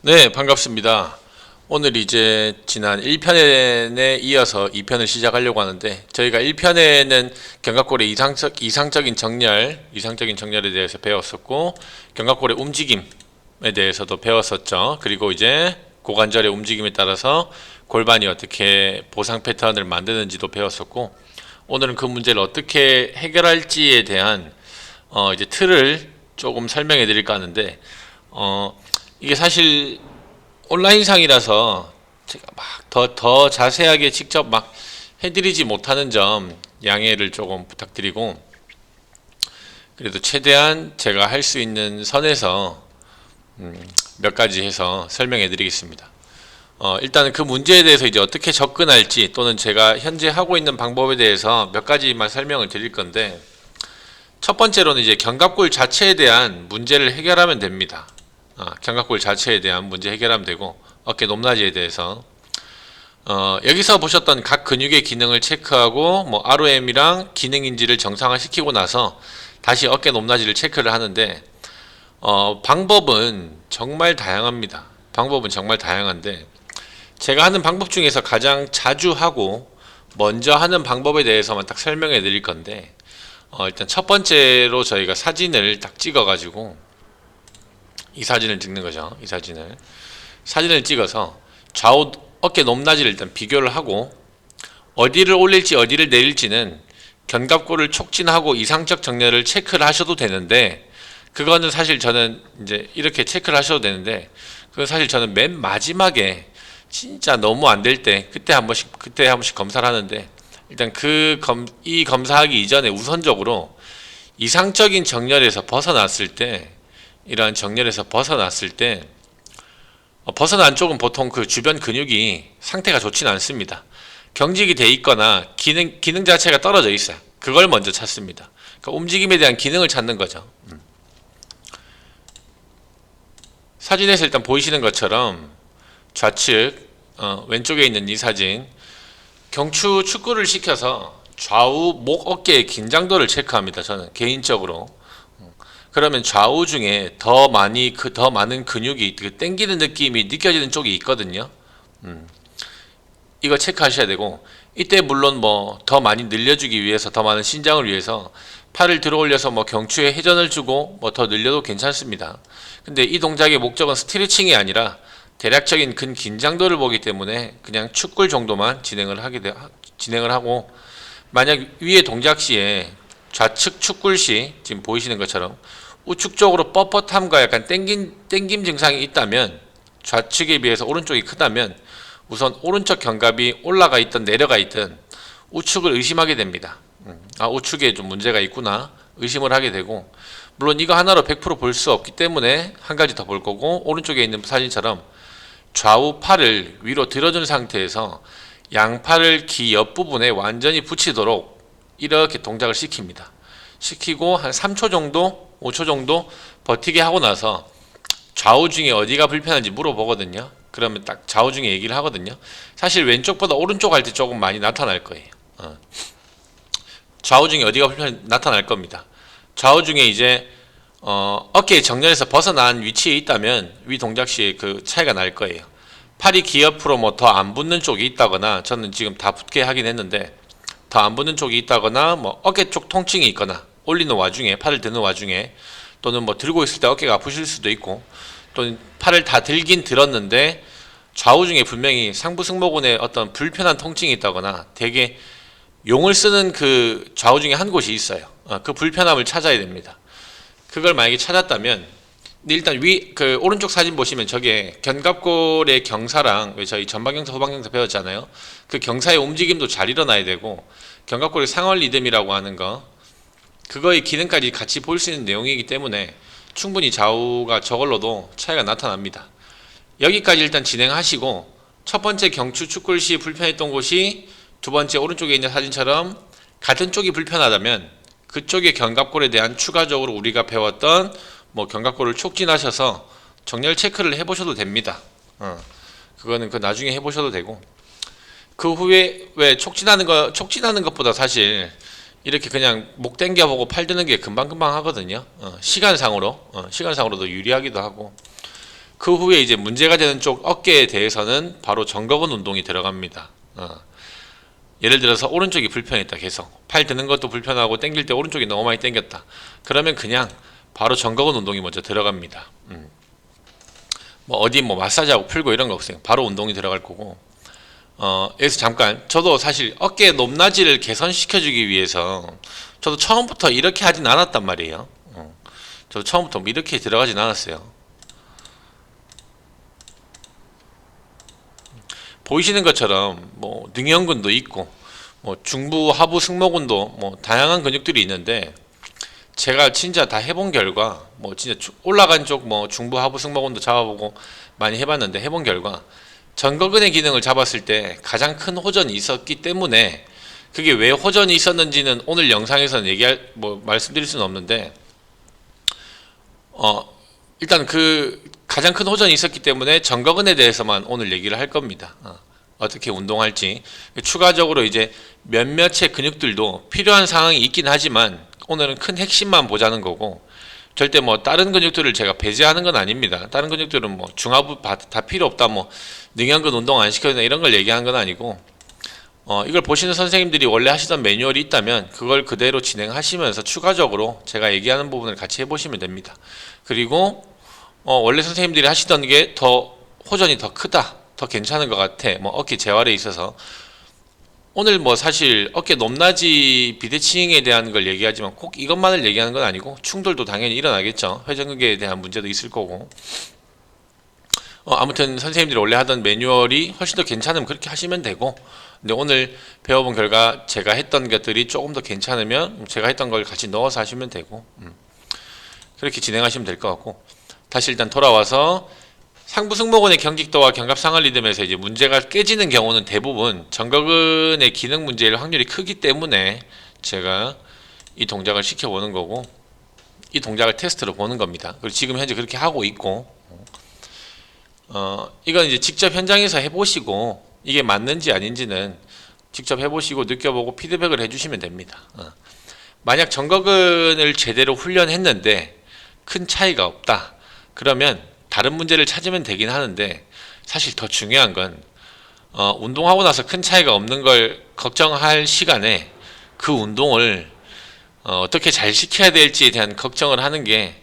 네, 반갑습니다. 오늘 이제 지난 1편에 이어서 2편을 시작하려고 하는데, 저희가 1편에는 견갑골의 이상적인 정렬에 대해서 배웠었고, 견갑골의 움직임에 대해서도 배웠었죠. 그리고 이제 고관절의 움직임에 따라서 골반이 어떻게 보상 패턴을 만드는지도 배웠었고, 오늘은 그 문제를 어떻게 해결할지에 대한 이제 틀을 조금 설명해 드릴까 하는데, 이게 사실 온라인상이라서 제가 막 더 자세하게 직접 막 해드리지 못하는 점 양해를 조금 부탁드리고, 그래도 최대한 제가 할 수 있는 선에서 몇 가지 해서 설명해 드리겠습니다. 일단은 그 문제에 대해서 이제 어떻게 접근할지, 또는 제가 현재 하고 있는 방법에 대해서 몇 가지만 설명을 드릴 건데, 첫 번째로는 이제 견갑골 자체에 대한 문제를 해결하면 됩니다. 견갑골 자체에 대한 문제 해결하면 되고, 어깨 높낮이에 대해서 여기서 보셨던 각 근육의 기능을 체크하고, 뭐 ROM이랑 기능인지를 정상화시키고 나서 다시 어깨 높낮이를 체크를 하는데, 방법은 정말 다양합니다. 방법은 정말 다양한데, 제가 하는 방법 중에서 가장 자주 하고 먼저 하는 방법에 대해서만 딱 설명해 드릴 건데, 일단 첫 번째로 저희가 사진을 딱 찍어 가지고, 이 사진을 찍는 거죠. 이 사진을 찍어서 좌우 어깨 높낮이를 일단 비교를 하고, 어디를 올릴지 어디를 내릴지는 견갑골을 촉진하고 이상적 정렬을 체크를 하셔도 되는데, 그거는 사실 저는 이제 이렇게 체크를 하셔도 되는데, 그건 사실 저는 맨 마지막에 진짜 너무 안 될 때 그때 한 번씩 검사를 하는데, 일단 이 검사하기 이전에 우선적으로 이상적인 정렬에서 벗어났을 때, 이러한 정렬에서 벗어났을 때, 벗어난 쪽은 보통 그 주변 근육이 상태가 좋지는 않습니다. 경직이 돼 있거나 기능 자체가 떨어져 있어요. 그걸 먼저 찾습니다. 그러니까 움직임에 대한 기능을 찾는 거죠. 사진에서 일단 보이시는 것처럼 좌측 왼쪽에 있는 이 사진, 경추 축구를 시켜서 좌우 목 어깨의 긴장도를 체크합니다. 저는 개인적으로. 그러면 좌우 중에 더 많은 근육이 땡기는 느낌이 느껴지는 쪽이 있거든요. 이거 체크하셔야 되고, 이때 물론 뭐 더 많이 늘려주기 위해서, 더 많은 신장을 위해서 팔을 들어 올려서 뭐 경추에 회전을 주고 뭐 더 늘려도 괜찮습니다. 근데 이 동작의 목적은 스트레칭이 아니라 대략적인 긴장도를 보기 때문에 그냥 축굴 정도만 진행을 하고, 만약 위의 동작 시에 좌측 축굴 시 지금 보이시는 것처럼 우측 쪽으로 뻣뻣함과 약간 땡김 증상이 있다면, 좌측에 비해서 오른쪽이 크다면 우선 오른쪽 견갑이 올라가 있든 내려가 있든 우측을 의심하게 됩니다. 우측에 좀 문제가 있구나 의심을 하게 되고, 물론 이거 하나로 100% 볼 수 없기 때문에 한 가지 더 볼 거고, 오른쪽에 있는 사진처럼 좌우 팔을 위로 들어준 상태에서 양팔을 귀 옆부분에 완전히 붙이도록 이렇게 동작을 시키고 한 3초 정도 5초 정도 버티게 하고 나서 좌우 중에 어디가 불편한지 물어보거든요. 그러면 딱 좌우 중에 얘기를 하거든요. 사실 왼쪽보다 오른쪽 할 때 조금 많이 나타날 거예요. 좌우 중에 어디가 나타날 겁니다. 좌우 중에 이제 어깨의 정렬에서 벗어난 위치에 있다면 위 동작 시에 그 차이가 날 거예요. 팔이 귀 옆으로 뭐 더 안 붙는 쪽이 있다거나, 저는 지금 다 붙게 하긴 했는데 더 안 붙는 쪽이 있다거나, 뭐 어깨 쪽 통증이 있거나, 올리는 와중에 팔을 드는 와중에, 또는 뭐 들고 있을 때 어깨가 아프실 수도 있고, 또는 팔을 다 들긴 들었는데 좌우 중에 분명히 상부승모근에 어떤 불편한 통증이 있다거나, 되게 용을 쓰는 그 좌우 중에 한 곳이 있어요. 그 불편함을 찾아야 됩니다. 그걸 만약에 찾았다면, 일단 그 오른쪽 사진 보시면 저게 견갑골의 경사랑, 왜 저희 전방경사 후방경사 배웠잖아요. 그 경사의 움직임도 잘 일어나야 되고, 견갑골의 상월 리듬이라고 하는 거, 그거의 기능까지 같이 볼 수 있는 내용이기 때문에 충분히 좌우가 저걸로도 차이가 나타납니다. 여기까지 일단 진행하시고, 첫 번째 경추 축굴 시 불편했던 곳이 두 번째 오른쪽에 있는 사진처럼 같은 쪽이 불편하다면, 그쪽의 견갑골에 대한 추가적으로 우리가 배웠던 뭐 견갑골을 촉진하셔서 정렬 체크를 해보셔도 됩니다. 그거는 그 나중에 해보셔도 되고, 그 후에 왜 촉진하는 것보다 사실 이렇게 그냥 목 당겨보고 팔 드는 게 금방금방 하거든요. 시간상으로도 유리하기도 하고, 그 후에 이제 문제가 되는 쪽 어깨에 대해서는 바로 정거근 운동이 들어갑니다. 예를 들어서 오른쪽이 불편했다. 계속 팔 드는 것도 불편하고 당길 때 오른쪽이 너무 많이 당겼다. 그러면 그냥 바로 정거근 운동이 먼저 들어갑니다. 뭐 어디 뭐 마사지하고 풀고 이런 거 없어요. 바로 운동이 들어갈 거고. 여기서 잠깐, 저도 사실 어깨 높낮이를 개선시켜주기 위해서 저도 처음부터 이렇게 하진 않았단 말이에요. 저도 처음부터 뭐 이렇게 들어가진 않았어요. 보이시는 것처럼 뭐 능형근도 있고 뭐 중부 하부 승모근도 뭐 다양한 근육들이 있는데, 제가 진짜 다 해본 결과 뭐 진짜 올라간 쪽 뭐 중부 하부 승모근도 잡아보고 많이 해봤는데, 해본 결과 전거근의 기능을 잡았을 때 가장 큰 호전이 있었기 때문에, 그게 왜 호전이 있었는지는 오늘 영상에서는 말씀드릴 수는 없는데, 일단 그 가장 큰 호전이 있었기 때문에 전거근에 대해서만 오늘 얘기를 할 겁니다. 어떻게 운동할지. 추가적으로 이제 몇몇의 근육들도 필요한 상황이 있긴 하지만 오늘은 큰 핵심만 보자는 거고, 절대 뭐 다른 근육들을 제가 배제하는 건 아닙니다. 다른 근육들은 뭐 중하부 다 필요 없다, 뭐 능형근 운동 안 시켜야 된다 이런 걸 얘기하는 건 아니고, 이걸 보시는 선생님들이 원래 하시던 매뉴얼이 있다면 그걸 그대로 진행하시면서 추가적으로 제가 얘기하는 부분을 같이 해보시면 됩니다. 그리고 원래 선생님들이 하시던 게 더 호전이 더 크다, 더 괜찮은 것 같아, 뭐 어깨 재활에 있어서, 오늘 뭐 사실 어깨 높낮이 비대칭에 대한 걸 얘기하지만 꼭 이것만을 얘기하는 건 아니고 충돌도 당연히 일어나겠죠. 회전근개에 대한 문제도 있을 거고. 아무튼 선생님들이 원래 하던 매뉴얼이 훨씬 더 괜찮으면 그렇게 하시면 되고, 근데 오늘 배워본 결과 제가 했던 것들이 조금 더 괜찮으면 제가 했던 걸 같이 넣어서 하시면 되고, 그렇게 진행하시면 될 것 같고. 다시 일단 돌아와서 상부 승모근의 경직도와 견갑상을 리듬에서 이제 문제가 깨지는 경우는 대부분 전거근의 기능 문제일 확률이 크기 때문에 제가 이 동작을 시켜보는 거고, 이 동작을 테스트로 보는 겁니다. 그리고 지금 현재 그렇게 하고 있고, 이건 이제 직접 현장에서 해보시고 이게 맞는지 아닌지는 직접 해보시고 느껴보고 피드백을 해주시면 됩니다. 만약 전거근을 제대로 훈련했는데 큰 차이가 없다, 그러면 다른 문제를 찾으면 되긴 하는데, 사실 더 중요한 건 운동하고 나서 큰 차이가 없는 걸 걱정할 시간에 그 운동을 어떻게 잘 시켜야 될지에 대한 걱정을 하는 게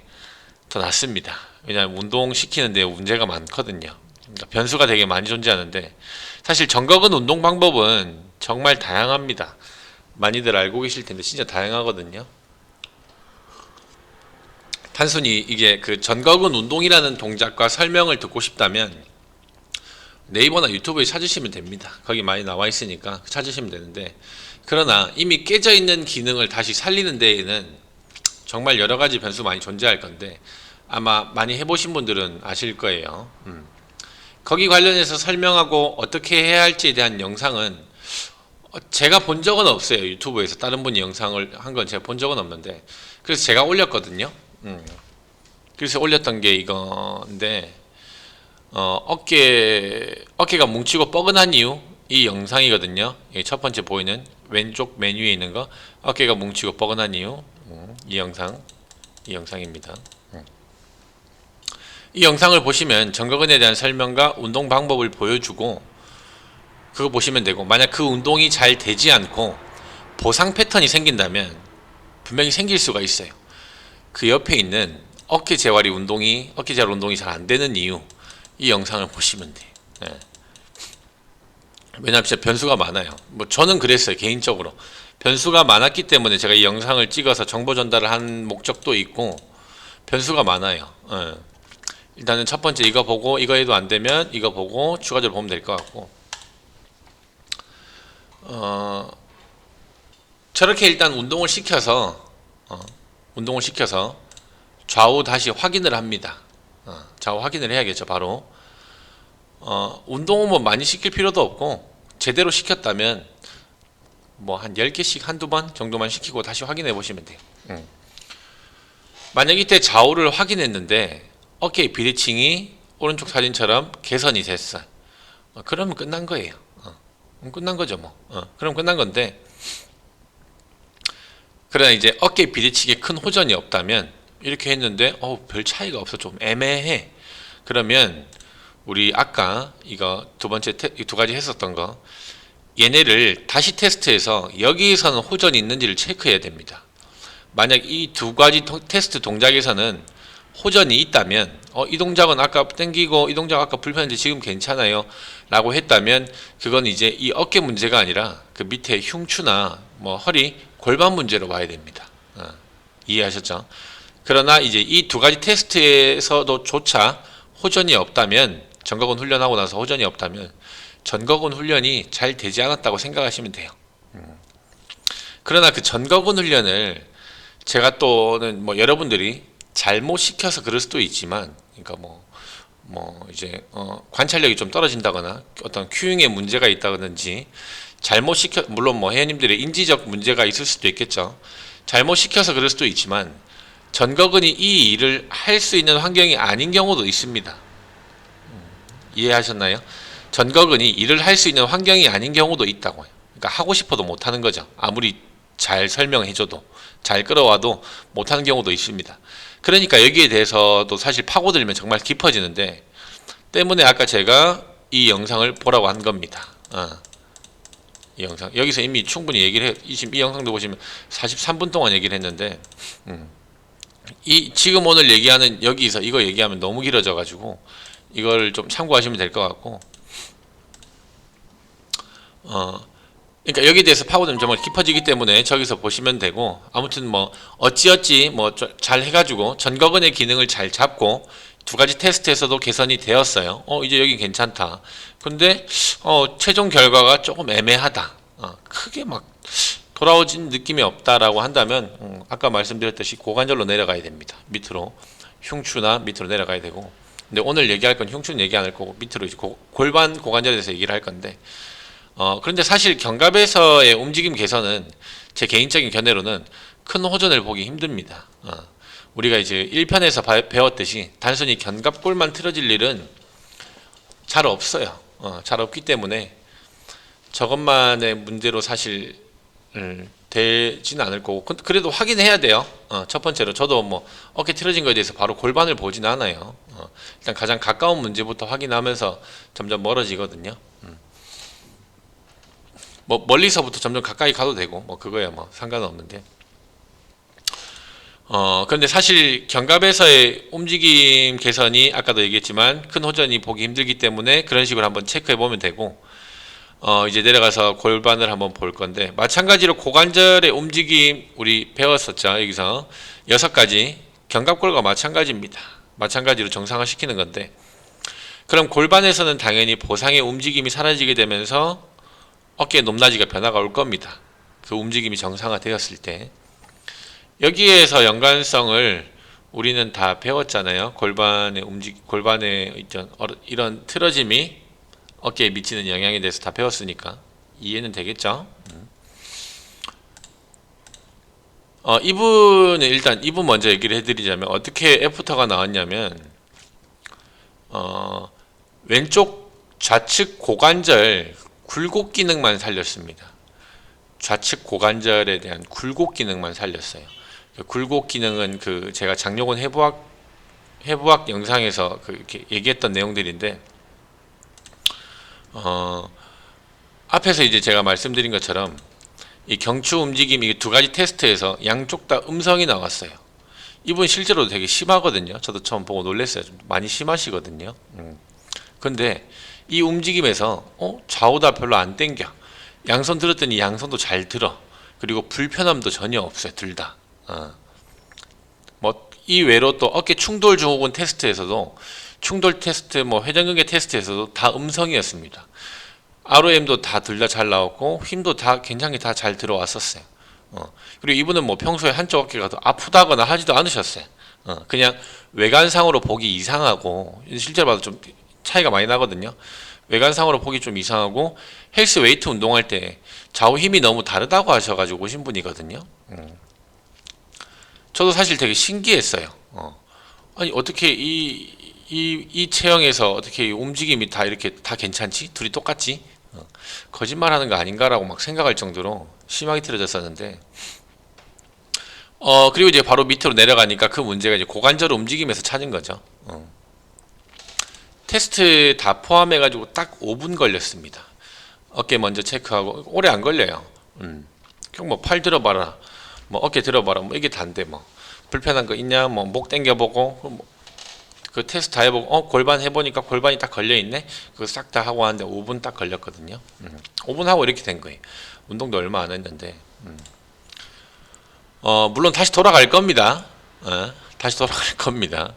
더 낫습니다. 왜냐하면 운동 시키는데 문제가 많거든요. 그러니까 변수가 되게 많이 존재하는데, 사실 전거근 운동 방법은 정말 다양합니다. 많이들 알고 계실 텐데 진짜 다양하거든요. 단순히 이게 그 전거근 운동이라는 동작과 설명을 듣고 싶다면 네이버나 유튜브에 찾으시면 됩니다. 거기 많이 나와 있으니까 찾으시면 되는데, 그러나 이미 깨져 있는 기능을 다시 살리는 데에는 정말 여러 가지 변수 많이 존재할 건데, 아마 많이 해보신 분들은 아실 거예요. 거기 관련해서 설명하고 어떻게 해야 할지에 대한 영상은 제가 본 적은 없어요. 유튜브에서 다른 분이 영상을 한 건 제가 본 적은 없는데, 그래서 제가 올렸거든요. 그래서 올렸던 게 이건데, 어깨가 뭉치고 뻐근한 이유, 이 영상이거든요. 첫 번째 보이는 왼쪽 메뉴에 있는 거, 어깨가 뭉치고 뻐근한 이유, 이 영상입니다. 이 영상을 보시면 전거근에 대한 설명과 운동 방법을 보여주고, 그거 보시면 되고, 만약 그 운동이 잘 되지 않고 보상 패턴이 생긴다면 분명히 생길 수가 있어요. 그 옆에 있는 어깨 재활 운동이 잘 안 되는 이유, 이 영상을 보시면 돼요. 네. 왜냐하면 진짜 변수가 많아요. 뭐 저는 그랬어요. 개인적으로 변수가 많았기 때문에 제가 이 영상을 찍어서 정보 전달을 한 목적도 있고, 변수가 많아요. 네. 일단은 첫 번째 이거 보고, 이거 해도 안 되면 이거 보고 추가적으로 보면 될 것 같고, 저렇게 일단 운동을 시켜서 좌우 다시 확인을 합니다. 좌우 확인을 해야겠죠. 바로 운동은 뭐 많이 시킬 필요도 없고, 제대로 시켰다면 뭐 한 10개씩 한두 번 정도만 시키고 다시 확인해 보시면 돼요. 만약 이때 좌우를 확인했는데 어깨의 비대칭이 오른쪽 사진처럼 개선이 됐어, 그러면 끝난 거예요. 끝난 거죠 뭐. 그럼 끝난 건데, 그러나 이제 어깨 비대칭에 큰 호전이 없다면, 이렇게 했는데 별 차이가 없어, 좀 애매해, 그러면 우리 아까 이거 두 번째 두 가지 했었던 거 얘네를 다시 테스트해서 여기에서는 호전이 있는지를 체크해야 됩니다. 만약 이 두 가지 테스트 동작에서는 호전이 있다면 이 동작은 아까 땡기고 이 동작 아까 불편한데 지금 괜찮아요 라고 했다면 그건 이제 이 어깨 문제가 아니라 그 밑에 흉추나 뭐 허리 골반 문제로 봐야 됩니다. 이해하셨죠? 그러나 이제 이 두 가지 테스트에서도 조차 호전이 없다면 전거근 훈련하고 나서 호전이 없다면 전거근 훈련이 잘 되지 않았다고 생각하시면 돼요. 그러나 그 전거근 훈련을 제가 또는 뭐 여러분들이 잘못 시켜서 그럴 수도 있지만, 그러니까 이제 관찰력이 좀 떨어진다거나 어떤 큐잉에 문제가 있다든지 잘못 시켜, 물론 뭐 회원님들의 인지적 문제가 있을 수도 있겠죠. 잘못 시켜서 그럴 수도 있지만 전거근이 이 일을 할 수 있는 환경이 아닌 경우도 있습니다. 이해하셨나요? 전거근이 일을 할 수 있는 환경이 아닌 경우도 있다고요. 그러니까 하고 싶어도 못하는 거죠. 아무리 잘 설명해줘도 잘 끌어와도 못하는 경우도 있습니다. 그러니까 여기에 대해서도 사실 파고들면 정말 깊어지는데 때문에 아까 제가 이 영상을 보라고 한 겁니다. 이 영상 여기서 이미 충분히 얘기를 해. 이 영상도 보시면 43분 동안 얘기를 했는데 지금 오늘 얘기하는 여기서 이거 얘기하면 너무 길어져 가지고 이걸 좀 참고하시면 될 것 같고 그러니까 여기에 대해서 파고들면 정말 깊어지기 때문에 저기서 보시면 되고 아무튼 뭐 어찌어찌 뭐 잘 해가지고 전거근의 기능을 잘 잡고 두 가지 테스트에서도 개선이 되었어요. 이제 여기 괜찮다. 근데 최종 결과가 조금 애매하다. 크게 막 돌아오진 느낌이 없다라고 한다면 아까 말씀드렸듯이 고관절로 내려가야 됩니다. 밑으로 흉추나 밑으로 내려가야 되고 근데 오늘 얘기할 건 흉추는 얘기 안 할 거고 밑으로 이제 골반 고관절에 대해서 얘기를 할 건데 그런데 사실 견갑에서의 움직임 개선은 제 개인적인 견해로는 큰 호전을 보기 힘듭니다. 우리가 이제 1편에서 배웠듯이 단순히 견갑골만 틀어질 일은 잘 없어요. 잘 없기 때문에 저것만의 문제로 사실 되지는 않을 거고 그래도 확인해야 돼요. 첫 번째로 저도 뭐 어깨 틀어진 거에 대해서 바로 골반을 보진 않아요. 일단 가장 가까운 문제부터 확인하면서 점점 멀어지거든요. 뭐 멀리서부터 점점 가까이 가도 되고 뭐 그거야 뭐 상관은 없는데 그런데 사실 견갑에서의 움직임 개선이 아까도 얘기했지만 큰 호전이 보기 힘들기 때문에 그런 식으로 한번 체크해 보면 되고 이제 내려가서 골반을 한번 볼 건데 마찬가지로 고관절의 움직임 우리 배웠었죠. 여기서 6가지 견갑골과 마찬가지입니다. 마찬가지로 정상화 시키는 건데 그럼 골반에서는 당연히 보상의 움직임이 사라지게 되면서 어깨의 높낮이가 변화가 올 겁니다. 그 움직임이 정상화되었을 때 여기에서 연관성을 우리는 다 배웠잖아요. 골반의 이런 틀어짐이 어깨에 미치는 영향에 대해서 다 배웠으니까 이해는 되겠죠? 이분 먼저 얘기를 해드리자면 어떻게 애프터가 나왔냐면 왼쪽 좌측 고관절 굴곡 기능만 살렸습니다. 좌측 고관절에 대한 굴곡 기능만 살렸어요. 굴곡 기능은 제가 장요근 해부학 영상에서 이렇게 얘기했던 내용들인데 앞에서 이제 제가 말씀드린 것처럼 이 경추 움직임 이 두 가지 테스트에서 양쪽 다 음성이 나왔어요. 이분 실제로도 되게 심하거든요. 저도 처음 보고 놀랐어요. 좀 많이 심하시거든요. 근데 이 움직임에서 좌우다 별로 안 땡겨. 양손 들었더니 양손도 잘 들어. 그리고 불편함도 전혀 없어요. 둘 다. 뭐 이외로 또 어깨 충돌 증후군 테스트에서도 충돌 테스트, 뭐 회전근개 테스트에서도 다 음성이었습니다. ROM도 다 둘 다 잘 나왔고 힘도 다 굉장히 다 잘 들어왔었어요. 그리고 이분은 뭐 평소에 한쪽 어깨가 더 아프다거나 하지도 않으셨어요. 그냥 외관상으로 보기 이상하고 실제로 봐도 좀 차이가 많이 나거든요. 외관상으로 보기 좀 이상하고 헬스 웨이트 운동할 때 좌우 힘이 너무 다르다고 하셔가지고 오신 분이거든요. 저도 사실 되게 신기했어요. 아니 어떻게 이 체형에서 어떻게 움직임이 다 이렇게 다 괜찮지? 둘이 똑같지? 거짓말하는 거 아닌가라고 막 생각할 정도로 심하게 틀어졌었는데 그리고 이제 바로 밑으로 내려가니까 그 문제가 이제 고관절 움직임에서 찾은 거죠. 테스트 다 포함해가지고 딱 5분 걸렸습니다. 어깨 먼저 체크하고 오래 안 걸려요. 그냥 뭐 팔 들어봐라, 뭐 어깨 들어봐라, 뭐 이게 단데 뭐 불편한 거 있냐, 뭐 목 당겨보고 그 테스트 다 해보고 골반 해보니까 골반이 딱 걸려있네. 그거 싹 다 하고 하는데 5분 딱 걸렸거든요. 5분 하고 이렇게 된 거예요. 운동도 얼마 안 했는데 물론 다시 돌아갈 겁니다. 다시 돌아갈 겁니다.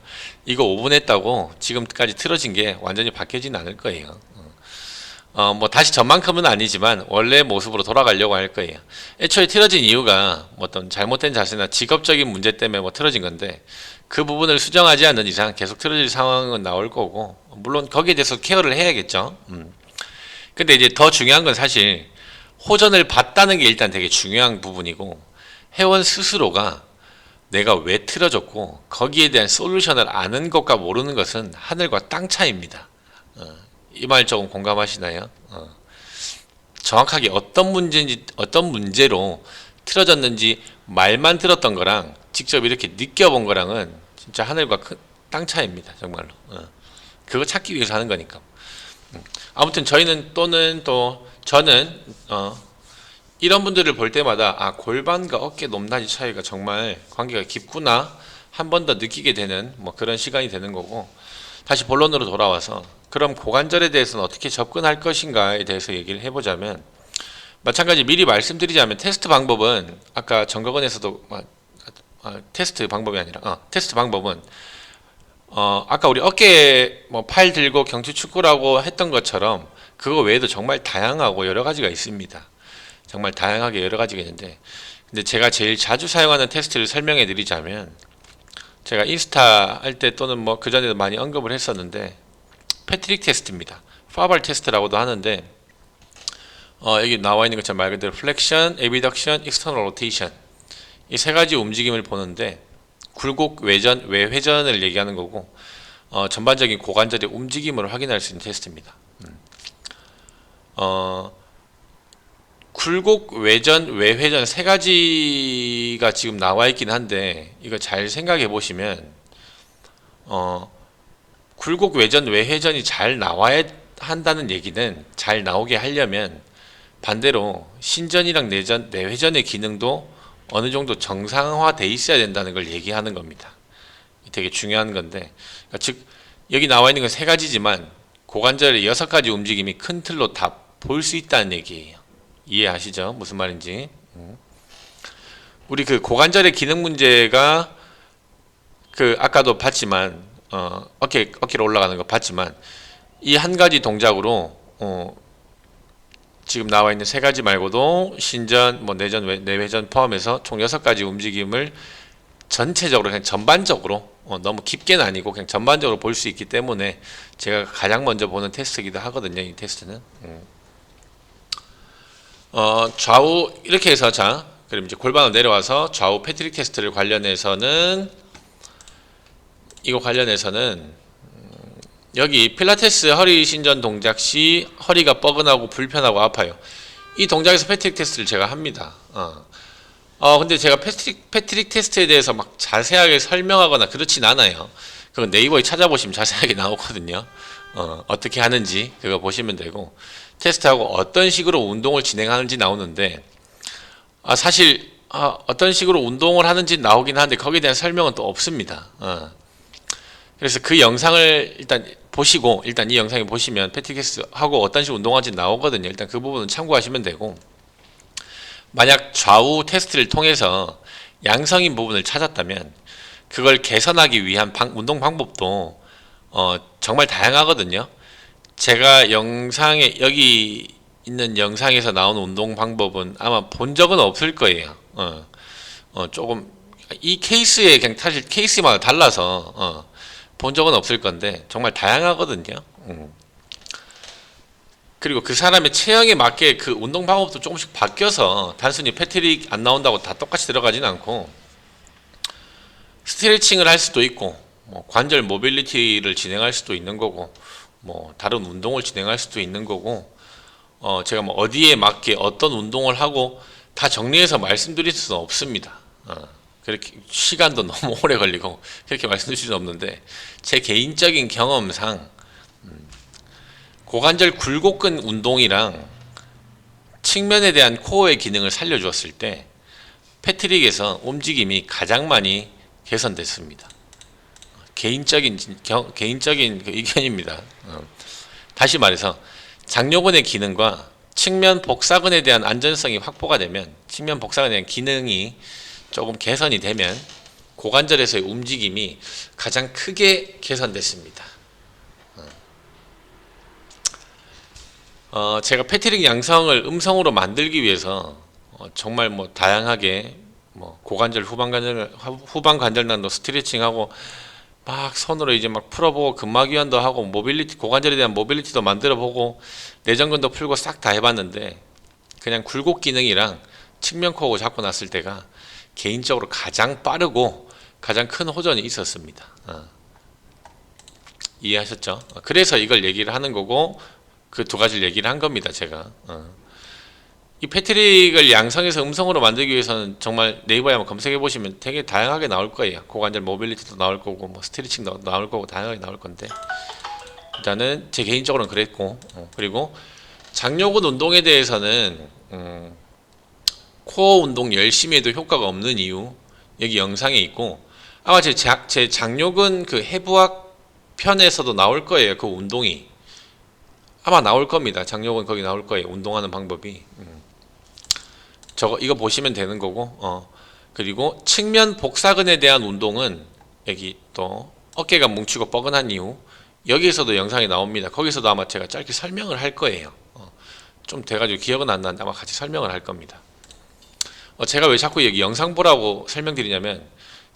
이거 5분 했다고 지금까지 틀어진 게 완전히 바뀌진 않을 거예요. 뭐 다시 전만큼은 아니지만 원래 모습으로 돌아가려고 할 거예요. 애초에 틀어진 이유가 뭐 어떤 잘못된 자세나 직업적인 문제 때문에 뭐 틀어진 건데 그 부분을 수정하지 않는 이상 계속 틀어질 상황은 나올 거고, 물론 거기에 대해서 케어를 해야겠죠. 근데 이제 더 중요한 건 사실 호전을 봤다는 게 일단 되게 중요한 부분이고, 회원 스스로가 내가 왜 틀어졌고 거기에 대한 솔루션을 아는 것과 모르는 것은 하늘과 땅 차이입니다. 이 말 조금 공감하시나요? 정확하게 어떤 문제인지, 어떤 문제로 틀어졌는지 말만 들었던 거랑 직접 이렇게 느껴본 거랑은 진짜 하늘과 땅 차이입니다. 정말로. 그거 찾기 위해서 하는 거니까. 아무튼 저희는 저는 이런 분들을 볼 때마다 골반과 어깨 높낮이 차이가 정말 관계가 깊구나 한 번 더 느끼게 되는 뭐 그런 시간이 되는 거고, 다시 본론으로 돌아와서 그럼 고관절에 대해서는 어떻게 접근할 것인가에 대해서 얘기를 해보자면, 마찬가지 미리 말씀드리자면 테스트 방법은 아까 정거근에서도 테스트 방법이 아니라 테스트 방법은 아까 우리 어깨 뭐 팔 들고 경추 축구라고 했던 것처럼 그거 외에도 정말 다양하고 여러 가지가 있습니다. 정말 다양하게 여러 가지가 있는데, 근데 제가 제일 자주 사용하는 테스트를 설명해 드리자면, 제가 인스타 할 때 또는 뭐 그전에도 많이 언급을 했었는데 패트릭 테스트입니다. 파발 테스트라고도 하는데 여기 나와 있는 것처럼 말 그대로 플렉션, 에비덕션, 익스터널 로테이션 이 세 가지 움직임을 보는데, 굴곡, 외전, 외회전을 얘기하는 거고 전반적인 고관절의 움직임을 확인할 수 있는 테스트입니다. 굴곡, 외전, 외회전 세 가지가 지금 나와 있긴 한데, 이거 잘 생각해 보시면 굴곡, 외전, 외회전이 잘 나와야 한다는 얘기는, 잘 나오게 하려면 반대로 신전이랑 내전, 내회전의 기능도 어느 정도 정상화돼 있어야 된다는 걸 얘기하는 겁니다. 되게 중요한 건데, 그러니까 즉 여기 나와 있는 건 세 가지지만 고관절의 6가지 움직임이 큰 틀로 다 볼 수 있다는 얘기예요. 이해하시죠? 무슨 말인지. 우리 그 고관절의 기능 문제가 아까도 봤지만 어깨로 올라가는 거 봤지만, 이 한 가지 동작으로 지금 나와 있는 세 가지 말고도 신전, 뭐 내전, 내회전 포함해서 총 6가지 움직임을 전체적으로 그냥 전반적으로 너무 깊게는 아니고 그냥 전반적으로 볼 수 있기 때문에 제가 가장 먼저 보는 테스트이기도 하거든요. 이 테스트는. 좌우 이렇게 해서, 자 그럼 이제 골반으로 내려와서 좌우 패트릭 테스트를 관련해서는 여기 필라테스 허리 신전 동작 시 허리가 뻐근하고 불편하고 아파요. 이 동작에서 패트릭 테스트를 제가 합니다. 근데 제가 패트릭 테스트에 대해서 막 자세하게 설명하거나 그렇진 않아요. 그건 네이버에 찾아보시면 자세하게 나오거든요. 어떻게 하는지 그거 보시면 되고, 테스트하고 어떤 식으로 운동을 진행하는지 나오는데, 사실 어떤 식으로 운동을 하는지 나오긴 하는데 거기에 대한 설명은 또 없습니다. 그래서 그 영상을 일단 보시고, 일단 이 영상을 보시면 패트릭 테스트하고 어떤 식으로 운동하는지 나오거든요. 일단 그 부분은 참고하시면 되고, 만약 좌우 테스트를 통해서 양성인 부분을 찾았다면 그걸 개선하기 위한 운동 방법도 정말 다양하거든요. 제가 여기 있는 영상에서 나오는 운동 방법은 아마 본 적은 없을 거예요. 조금 이 케이스에 그냥 사실 케이스마다 달라서 본 적은 없을 건데 정말 다양하거든요. 그리고 그 사람의 체형에 맞게 그 운동 방법도 조금씩 바뀌어서 단순히 패트릭 안 나온다고 다 똑같이 들어가지는 않고, 스트레칭을 할 수도 있고, 뭐 관절 모빌리티를 진행할 수도 있는 거고, 뭐 다른 운동을 진행할 수도 있는 거고, 제가 뭐 어디에 맞게 어떤 운동을 하고 다 정리해서 말씀드릴 수는 없습니다. 그렇게 시간도 너무 오래 걸리고 그렇게 말씀드릴 수는 없는데, 제 개인적인 경험상 고관절 굴곡근 운동이랑 측면에 대한 코어의 기능을 살려주었을 때 패트릭에서 움직임이 가장 많이 개선됐습니다. 개인적인 그 의견입니다. 다시 말해서 장요근의 기능과 측면 복사근에 대한 안전성이 확보가 되면, 측면 복사근에 대한 기능이 조금 개선이 되면 고관절에서의 움직임이 가장 크게 개선됐습니다. 제가 패트릭 양성을 음성으로 만들기 위해서 정말 뭐 다양하게 뭐 고관절 후방 관절난도 스트레칭하고 막 손으로 이제 막 풀어보고 근막이완도 하고 모빌리티, 고관절에 대한 모빌리티도 만들어보고 내전근도 풀고 싹 다 해봤는데 그냥 굴곡 기능이랑 측면 코어 잡고 났을 때가 개인적으로 가장 빠르고 가장 큰 호전이 있었습니다. 이해하셨죠? 그래서 이걸 얘기를 하는 거고 그 두 가지를 얘기를 한 겁니다. 제가 이 패트릭을 양성해서 음성으로 만들기 위해서는 정말 네이버에 한번 검색해 보시면 되게 다양하게 나올 거예요. 고관절 모빌리티도 나올 거고 뭐 스트레칭도 나올 거고 다양하게 나올 건데, 일단은 제 개인적으로는 그랬고, 그리고 장요근 운동에 대해서는 코어 운동 열심히 해도 효과가 없는 이유 여기 영상에 있고, 아마 제 장요근 그 해부학 편에서도 나올 거예요. 그 운동이 아마 나올 겁니다. 장요근 거기 나올 거예요. 운동하는 방법이. 이거 보시면 되는 거고, 그리고 측면 복사근에 대한 운동은 여기 또 어깨가 뭉치고 뻐근한 이유 여기에서도 영상이 나옵니다. 거기서도 아마 제가 짧게 설명을 할 거예요. 좀 돼가지고 기억은 안 나는데 아마 같이 설명을 할 겁니다. 제가 왜 자꾸 여기 영상 보라고 설명드리냐면,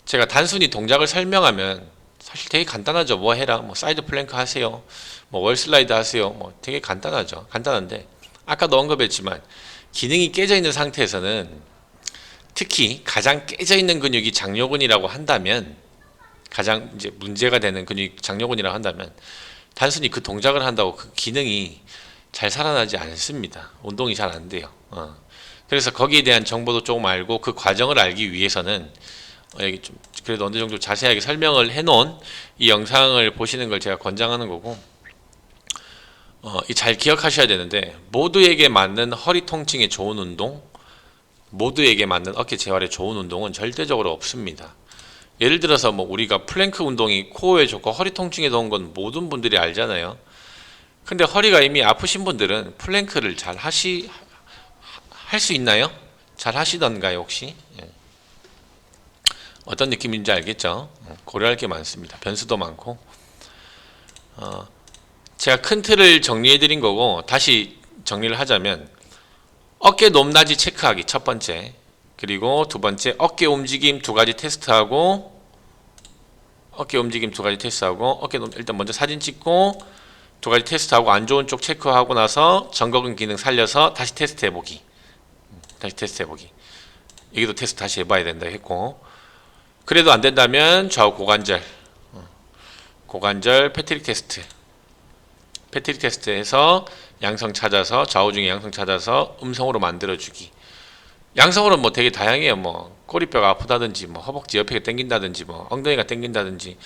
제가 단순히 동작을 설명하면 사실 되게 간단하죠. 뭐 해라, 뭐 사이드 플랭크 하세요, 뭐 월 슬라이드 하세요, 뭐 되게 간단하죠. 간단한데 아까도 언급했지만 기능이 깨져 있는 상태에서는, 특히 가장 깨져 있는 근육이 장요근이라고 한다면, 가장 이제 문제가 되는 근육이 장요근이라고 한다면 단순히 그 동작을 한다고 그 기능이 잘 살아나지 않습니다. 운동이 잘 안 돼요. 그래서 거기에 대한 정보도 조금 알고 그 과정을 알기 위해서는 여기 좀 그래도 어느 정도 자세하게 설명을 해놓은 이 영상을 보시는 걸 제가 권장하는 거고, 잘 기억하셔야 되는데, 모두에게 맞는 허리 통증에 좋은 운동, 모두에게 맞는 어깨 재활에 좋은 운동은 절대적으로 없습니다. 예를 들어서 뭐 우리가 플랭크 운동이 코어에 좋고 허리 통증에 좋은 건 모든 분들이 알잖아요. 근데 허리가 이미 아프신 분들은 플랭크를 할 수 있나요? 잘 하시던가요 혹시? 어떤 느낌인지 알겠죠? 고려할 게 많습니다. 변수도 많고. 제가 큰 틀을 정리해 드린 거고, 다시 정리를 하자면 어깨 높낮이 체크하기 첫 번째, 그리고 두 번째 어깨 움직임 두 가지 테스트하고, 일단 먼저 사진 찍고 두 가지 테스트하고 안 좋은 쪽 체크하고 나서 정거근 기능 살려서 다시 테스트 해보기. 여기도 테스트 다시 해봐야 된다 했고, 그래도 안 된다면 좌우 고관절 패트릭 테스트에서 양성 찾아서, 좌우 중에 양성 찾아서 음성으로 만들어주기. 양성으로는 뭐 되게 다양해요. 뭐 꼬리뼈가 아프다든지, 뭐 허벅지 옆에가 당긴다든지, 뭐 엉덩이가 당긴다든지,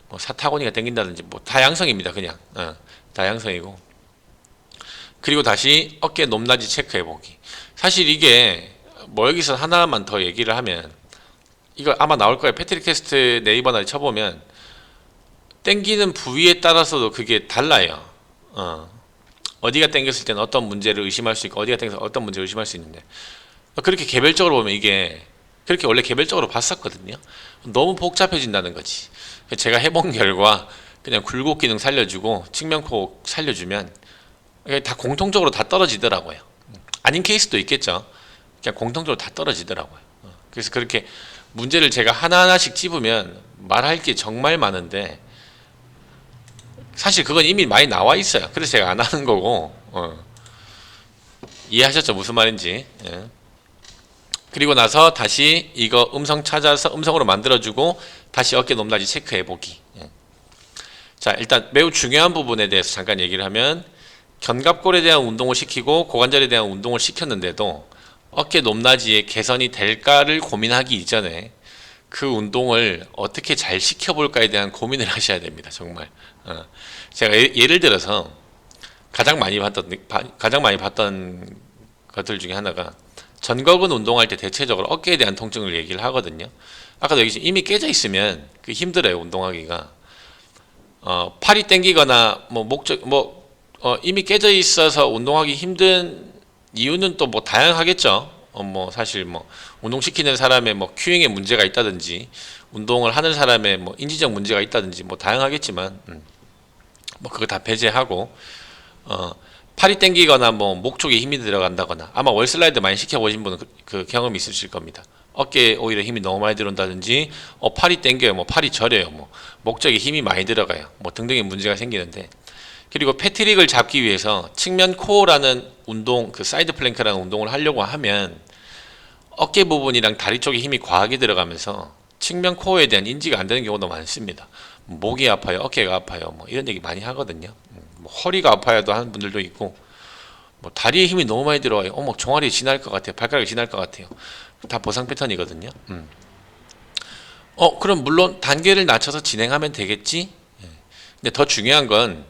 뭐 사타구니가 당긴다든지, 뭐 다 양성입니다. 그냥 다 양성이고. 그리고 다시 어깨 높낮이 체크해보기. 사실 이게 뭐 여기서 하나만 더 얘기를 하면, 이거 아마 나올 거예요. 패트릭 테스트 네이버나 쳐보면 당기는 부위에 따라서도 그게 달라요. 어디가 당겼을 때는 어떤 문제를 의심할 수 있고, 어디가 당겨서 어떤 문제를 의심할 수 있는데, 그렇게 개별적으로 보면 이게 그렇게 원래 개별적으로 봤었거든요. 너무 복잡해진다는 거지. 제가 해본 결과 그냥 굴곡 기능 살려주고 측면 코어 살려주면 다 공통적으로 다 떨어지더라고요. 아닌 케이스도 있겠죠. 그냥 공통적으로 다 떨어지더라고요. 그래서 그렇게 문제를 제가 하나하나씩 찝으면 말할 게 정말 많은데, 사실 그건 이미 많이 나와 있어요. 그래서 제가 안 하는 거고. 이해하셨죠? 무슨 말인지. 예. 그리고 나서 다시 이거 음성 찾아서 음성으로 만들어주고 다시 어깨 높낮이 체크해보기. 예. 자, 일단 매우 중요한 부분에 대해서 잠깐 얘기를 하면, 견갑골에 대한 운동을 시키고 고관절에 대한 운동을 시켰는데도 어깨 높낮이의 개선이 될까를 고민하기 이전에 그 운동을 어떻게 잘 시켜볼까에 대한 고민을 하셔야 됩니다. 정말. 제가 예를 들어서 가장 많이 봤던 것들 중에 하나가 전거근 운동할 때 대체적으로 어깨에 대한 통증을 얘기를 하거든요. 아까도 얘기했지만 이미 깨져 있으면 그 힘들어요 운동하기가. 팔이 땡기거나 이미 깨져 있어서 운동하기 힘든 이유는 또 뭐 다양하겠죠. 사실 운동시키는 사람의 큐잉에 문제가 있다든지 운동을 하는 사람의 인지적 문제가 있다든지 다양하겠지만 그거 다 배제하고 팔이 땡기거나 목 쪽에 힘이 들어간다거나 아마 월슬라이드 많이 시켜보신 분은 그 경험이 있으실 겁니다. 어깨에 오히려 힘이 너무 많이 들어온다든지 팔이 땡겨요, 팔이 저려요, 목 쪽에 힘이 많이 들어가요, 등등의 문제가 생기는데, 그리고 패트릭을 잡기 위해서 측면 코어라는 운동, 그 사이드 플랭크라는 운동을 하려고 하면 어깨 부분이랑 다리 쪽에 힘이 과하게 들어가면서 측면 코어에 대한 인지가 안 되는 경우도 많습니다. 목이 아파요, 어깨가 아파요, 이런 얘기 많이 하거든요. 허리가 아파요도 하는 분들도 있고, 다리에 힘이 너무 많이 들어와요. 종아리 지날 것 같아요, 발가락이 지날 것 같아요. 다 보상 패턴이거든요. 그럼 물론 단계를 낮춰서 진행하면 되겠지. 근데 더 중요한 건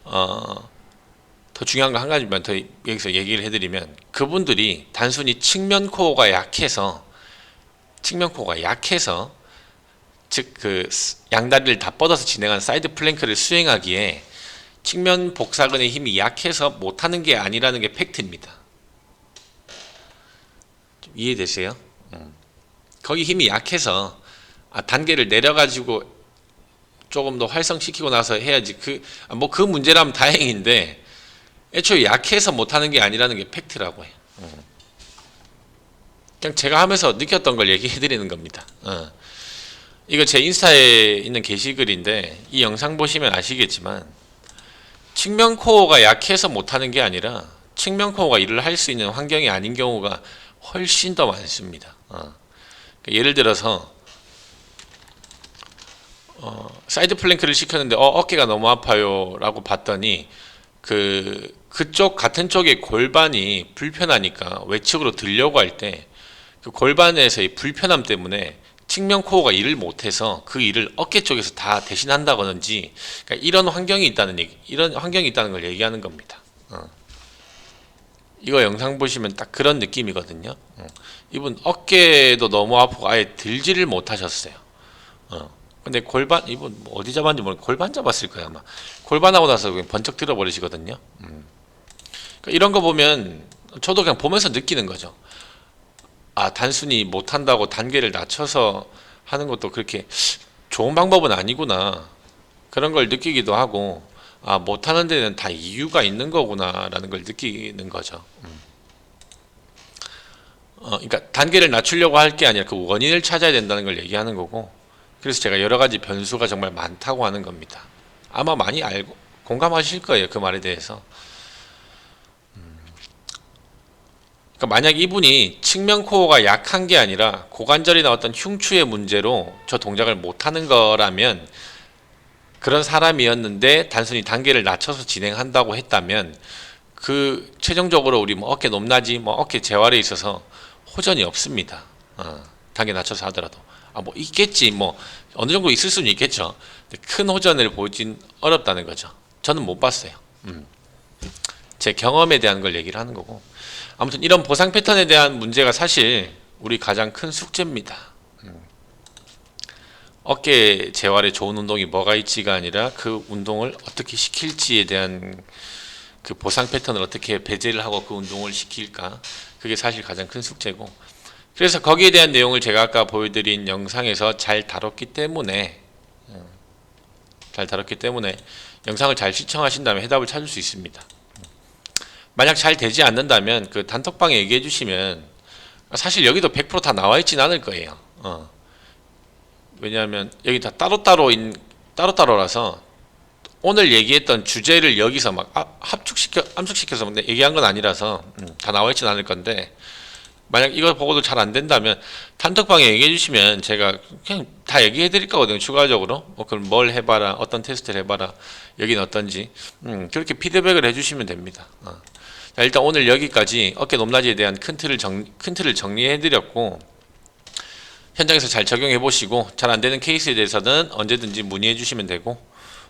한 가지만 더 여기서 얘기를 해드리면, 그분들이 단순히 측면 코어가 약해서 즉 그 양다리를 다 뻗어서 진행한 사이드 플랭크를 수행하기에 측면 복사근의 힘이 약해서 못하는 게 아니라는 게 팩트입니다. 좀 이해되세요? 거기 힘이 약해서 단계를 내려가지고 조금 더 활성시키고 나서 해야지. 그 문제라면 다행인데 애초에 약해서 못하는 게 아니라는 게 팩트라고 해요. 그냥 제가 하면서 느꼈던 걸 얘기해 드리는 겁니다. 이거 제 인스타에 있는 게시글인데 이 영상 보시면 아시겠지만 측면 코어가 약해서 못하는 게 아니라 측면 코어가 일을 할 수 있는 환경이 아닌 경우가 훨씬 더 많습니다. 예를 들어서 사이드 플랭크를 시켰는데 어깨가 너무 아파요 라고 봤더니 그쪽 같은 쪽의 골반이 불편하니까 외측으로 들려고 할 때 그 골반에서의 불편함 때문에 측면 코어가 일을 못해서 그 일을 어깨 쪽에서 다 대신한다든지, 그러니까 이런 환경이 있다는 걸 얘기하는 겁니다. 이거 영상 보시면 딱 그런 느낌이거든요. 이분 어깨도 너무 아프고 아예 들지를 못하셨어요. 근데 이분 어디 잡았는지 모르겠고 골반 잡았을 거예요 아마. 골반하고 나서 그냥 번쩍 들어버리시거든요. 그러니까 이런 거 보면 저도 그냥 보면서 느끼는 거죠. 단순히 못한다고 단계를 낮춰서 하는 것도 그렇게 좋은 방법은 아니구나, 그런 걸 느끼기도 하고, 못하는 데는 다 이유가 있는 거구나 라는 걸 느끼는 거죠. 그러니까 단계를 낮추려고 할 게 아니라 그 원인을 찾아야 된다는 걸 얘기하는 거고, 그래서 제가 여러 가지 변수가 정말 많다고 하는 겁니다. 아마 많이 공감하실 거예요, 그 말에 대해서. 그러니까 만약 이분이 측면 코어가 약한 게 아니라 고관절이나 어떤 흉추의 문제로 저 동작을 못하는 거라면, 그런 사람이었는데 단순히 단계를 낮춰서 진행한다고 했다면 그 최종적으로 우리 어깨 높낮이 어깨 재활에 있어서 호전이 없습니다. 단계 낮춰서 하더라도 있겠지, 어느 정도 있을 수는 있겠죠. 근데 큰 호전을 보진 어렵다는 거죠. 저는 못 봤어요. 제 경험에 대한 걸 얘기를 하는 거고, 아무튼 이런 보상 패턴에 대한 문제가 사실 우리 가장 큰 숙제입니다. 어깨 재활에 좋은 운동이 뭐가 있지가 아니라 그 운동을 어떻게 시킬지에 대한 그 보상 패턴을 어떻게 배제를 하고 그 운동을 시킬까, 그게 사실 가장 큰 숙제고, 그래서 거기에 대한 내용을 제가 아까 보여드린 영상에서 잘 다뤘기 때문에 영상을 잘 시청하신다면 해답을 찾을 수 있습니다. 만약 잘 되지 않는다면 그 단톡방에 얘기해 주시면, 사실 여기도 100% 다 나와 있진 않을 거예요. 왜냐하면 여기 다 따로따로라서 오늘 얘기했던 주제를 여기서 압축시켜서 얘기한 건 아니라서 다 나와 있진 않을 건데, 만약 이걸 보고도 잘 안 된다면 단톡방에 얘기해 주시면 제가 그냥 다 얘기해 드릴 거거든요. 추가적으로 그럼 뭘 해봐라, 어떤 테스트를 해봐라, 여기는 어떤지, 그렇게 피드백을 해주시면 됩니다. 자, 일단 오늘 여기까지 어깨 높낮이에 대한 큰 틀을 정리해 드렸고, 현장에서 잘 적용해 보시고 잘 안 되는 케이스에 대해서는 언제든지 문의해 주시면 되고,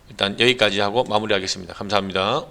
일단 여기까지 하고 마무리하겠습니다. 감사합니다.